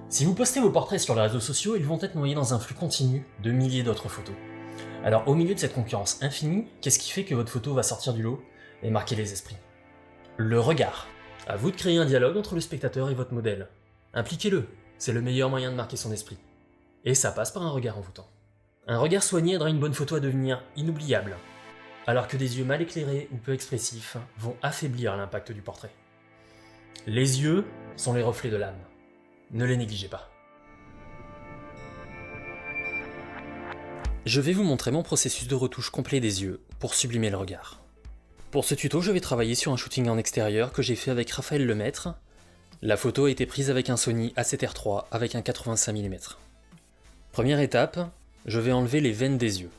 Si vous postez vos portraits sur les réseaux sociaux, ils vont être noyés dans un flux continu de milliers d'autres photos. Alors au milieu de cette concurrence infinie, qu'est-ce qui fait que votre photo va sortir du lot et marquer les esprits? Le regard. À vous de créer un dialogue entre le spectateur et votre modèle. Impliquez-le, c'est le meilleur moyen de marquer son esprit. Et ça passe par un regard envoûtant. Un regard soigné aidera une bonne photo à devenir inoubliable, alors que des yeux mal éclairés ou peu expressifs vont affaiblir l'impact du portrait. Les yeux sont les reflets de l'âme. Ne les négligez pas. Je vais vous montrer mon processus de retouche complet des yeux pour sublimer le regard. Pour ce tuto, je vais travailler sur un shooting en extérieur que j'ai fait avec Raphaël Lemaître. La photo a été prise avec un Sony A7R III avec un 85 mm. Première étape, je vais enlever les veines des yeux.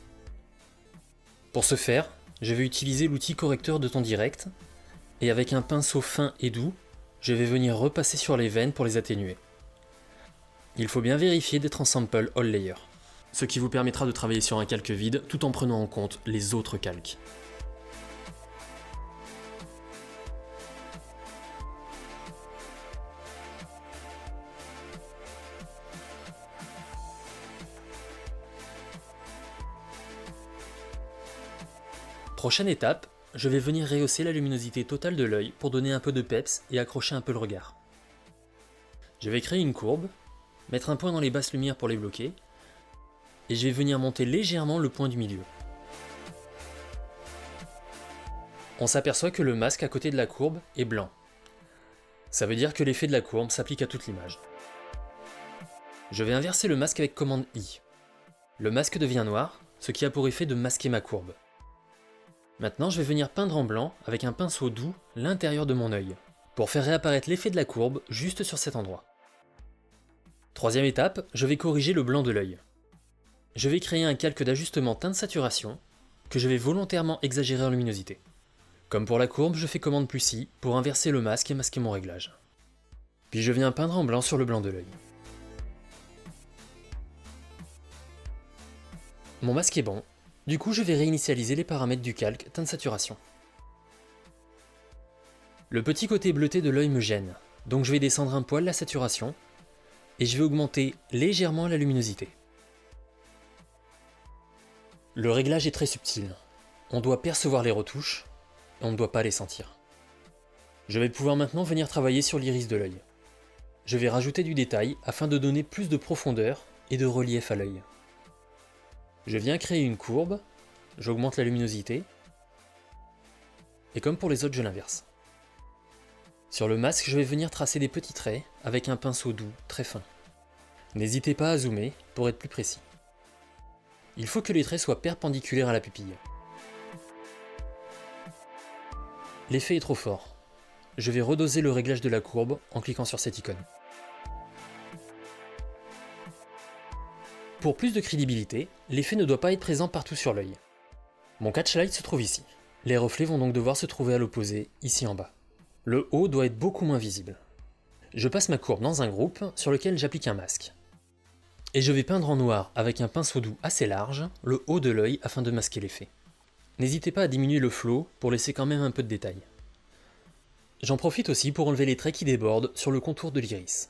Pour ce faire, je vais utiliser l'outil correcteur de ton direct et avec un pinceau fin et doux, je vais venir repasser sur les veines pour les atténuer. Il faut bien vérifier d'être en sample all layer, ce qui vous permettra de travailler sur un calque vide tout en prenant en compte les autres calques. Prochaine étape, je vais venir rehausser la luminosité totale de l'œil pour donner un peu de peps et accrocher un peu le regard. Je vais créer une courbe, mettre un point dans les basses lumières pour les bloquer, et je vais venir monter légèrement le point du milieu. On s'aperçoit que le masque à côté de la courbe est blanc. Ça veut dire que l'effet de la courbe s'applique à toute l'image. Je vais inverser le masque avec commande I. Le masque devient noir, ce qui a pour effet de masquer ma courbe. Maintenant, je vais venir peindre en blanc avec un pinceau doux l'intérieur de mon œil, pour faire réapparaître l'effet de la courbe juste sur cet endroit. Troisième étape, je vais corriger le blanc de l'œil. Je vais créer un calque d'ajustement teinte saturation que je vais volontairement exagérer en luminosité. Comme pour la courbe, je fais commande plus I pour inverser le masque et masquer mon réglage. Puis je viens peindre en blanc sur le blanc de l'œil. Mon masque est bon, du coup je vais réinitialiser les paramètres du calque teinte saturation. Le petit côté bleuté de l'œil me gêne, donc je vais descendre un poil la saturation et je vais augmenter légèrement la luminosité. Le réglage est très subtil, on doit percevoir les retouches et on ne doit pas les sentir. Je vais pouvoir maintenant venir travailler sur l'iris de l'œil. Je vais rajouter du détail afin de donner plus de profondeur et de relief à l'œil. Je viens créer une courbe, j'augmente la luminosité, et comme pour les autres, je l'inverse. Sur le masque, je vais venir tracer des petits traits avec un pinceau doux, très fin. N'hésitez pas à zoomer pour être plus précis. Il faut que les traits soient perpendiculaires à la pupille. L'effet est trop fort. Je vais redoser le réglage de la courbe en cliquant sur cette icône. Pour plus de crédibilité, l'effet ne doit pas être présent partout sur l'œil. Mon catchlight se trouve ici. Les reflets vont donc devoir se trouver à l'opposé, ici en bas. Le haut doit être beaucoup moins visible. Je passe ma courbe dans un groupe sur lequel j'applique un masque. Et je vais peindre en noir avec un pinceau doux assez large le haut de l'œil afin de masquer l'effet. N'hésitez pas à diminuer le flow pour laisser quand même un peu de détail. J'en profite aussi pour enlever les traits qui débordent sur le contour de l'iris.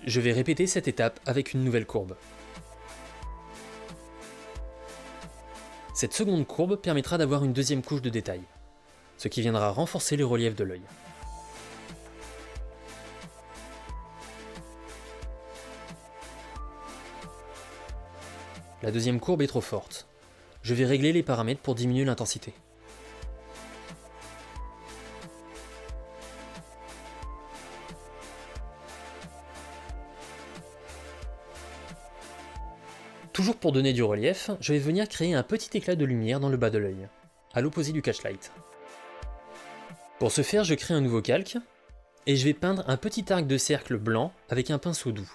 Je vais répéter cette étape avec une nouvelle courbe. Cette seconde courbe permettra d'avoir une deuxième couche de détail, ce qui viendra renforcer le relief de l'œil. La deuxième courbe est trop forte. Je vais régler les paramètres pour diminuer l'intensité. Toujours pour donner du relief, je vais venir créer un petit éclat de lumière dans le bas de l'œil, à l'opposé du catchlight. Pour ce faire, je crée un nouveau calque, et je vais peindre un petit arc de cercle blanc avec un pinceau doux.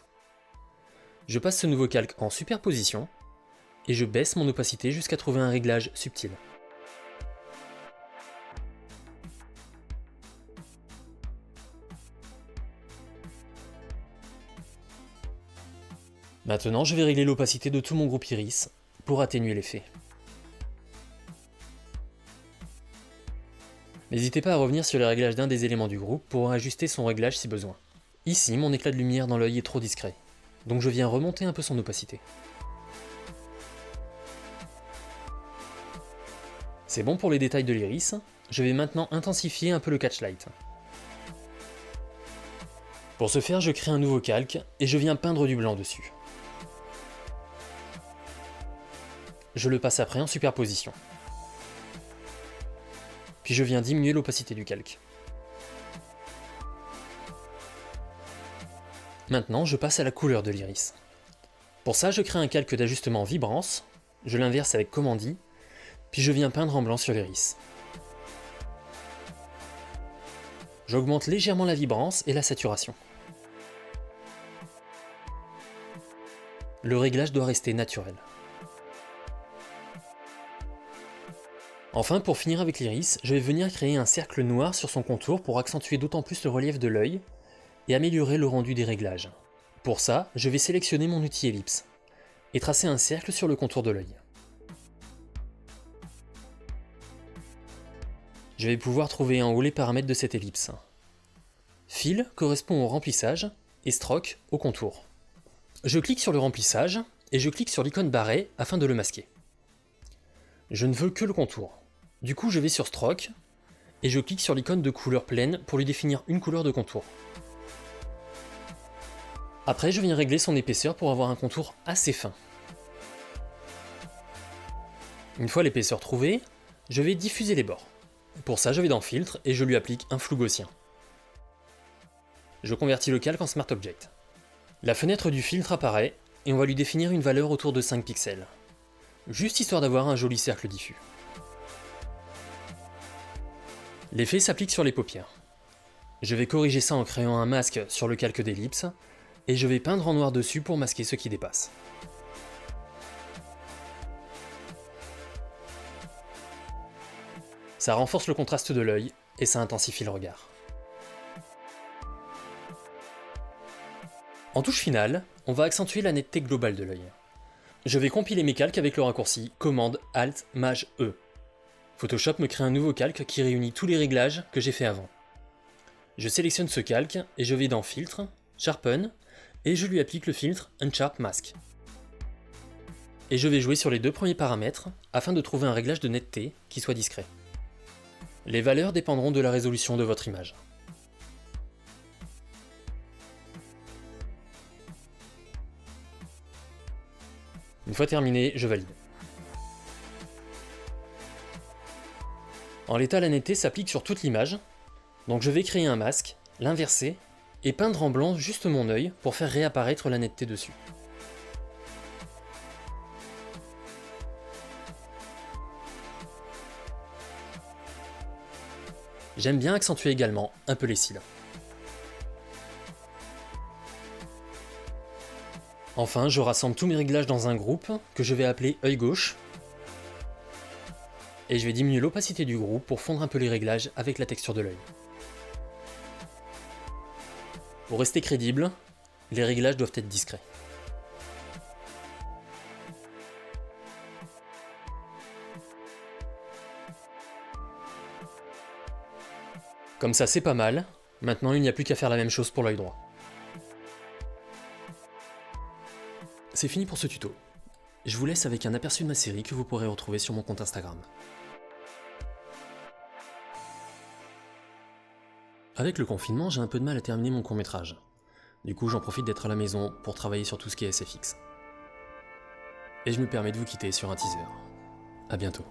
Je passe ce nouveau calque en superposition, et je baisse mon opacité jusqu'à trouver un réglage subtil. Maintenant, je vais régler l'opacité de tout mon groupe iris pour atténuer l'effet. N'hésitez pas à revenir sur les réglages d'un des éléments du groupe pour ajuster son réglage si besoin. Ici, mon éclat de lumière dans l'œil est trop discret, donc je viens remonter un peu son opacité. C'est bon pour les détails de l'iris, je vais maintenant intensifier un peu le catchlight. Pour ce faire, je crée un nouveau calque et je viens peindre du blanc dessus. Je le passe après en superposition. Puis je viens diminuer l'opacité du calque. Maintenant, je passe à la couleur de l'iris. Pour ça, je crée un calque d'ajustement vibrance, je l'inverse avec Command I, puis je viens peindre en blanc sur l'iris. J'augmente légèrement la vibrance et la saturation. Le réglage doit rester naturel. Enfin, pour finir avec l'iris, je vais venir créer un cercle noir sur son contour pour accentuer d'autant plus le relief de l'œil et améliorer le rendu des réglages. Pour ça, je vais sélectionner mon outil ellipse et tracer un cercle sur le contour de l'œil. Je vais pouvoir trouver en haut les paramètres de cette ellipse. Fill correspond au remplissage et Stroke au contour. Je clique sur le remplissage et je clique sur l'icône barrée afin de le masquer. Je ne veux que le contour. Du coup, je vais sur Stroke et je clique sur l'icône de couleur pleine pour lui définir une couleur de contour. Après, je viens régler son épaisseur pour avoir un contour assez fin. Une fois l'épaisseur trouvée, je vais diffuser les bords. Pour ça, je vais dans Filtre et je lui applique un flou gaussien. Je convertis le calque en Smart Object. La fenêtre du filtre apparaît et on va lui définir une valeur autour de 5 pixels. Juste histoire d'avoir un joli cercle diffus. L'effet s'applique sur les paupières. Je vais corriger ça en créant un masque sur le calque d'ellipse et je vais peindre en noir dessus pour masquer ce qui dépasse. Ça renforce le contraste de l'œil et ça intensifie le regard. En touche finale, on va accentuer la netteté globale de l'œil. Je vais compiler mes calques avec le raccourci Commande Alt Maj E. Photoshop me crée un nouveau calque qui réunit tous les réglages que j'ai fait avant. Je sélectionne ce calque et je vais dans Filtre, Sharpen, et je lui applique le filtre Unsharp Mask. Et je vais jouer sur les deux premiers paramètres afin de trouver un réglage de netteté qui soit discret. Les valeurs dépendront de la résolution de votre image. Une fois terminé, je valide. En l'état, la netteté s'applique sur toute l'image, donc je vais créer un masque, l'inverser, et peindre en blanc juste mon œil pour faire réapparaître la netteté dessus. J'aime bien accentuer également un peu les cils. Enfin, je rassemble tous mes réglages dans un groupe que je vais appeler œil gauche. Et je vais diminuer l'opacité du groupe pour fondre un peu les réglages avec la texture de l'œil. Pour rester crédible, les réglages doivent être discrets. Comme ça, c'est pas mal. Maintenant, il n'y a plus qu'à faire la même chose pour l'œil droit. C'est fini pour ce tuto. Je vous laisse avec un aperçu de ma série que vous pourrez retrouver sur mon compte Instagram. Avec le confinement, j'ai un peu de mal à terminer mon court-métrage. Du coup, j'en profite d'être à la maison pour travailler sur tout ce qui est SFX. Et je me permets de vous quitter sur un teaser. À bientôt.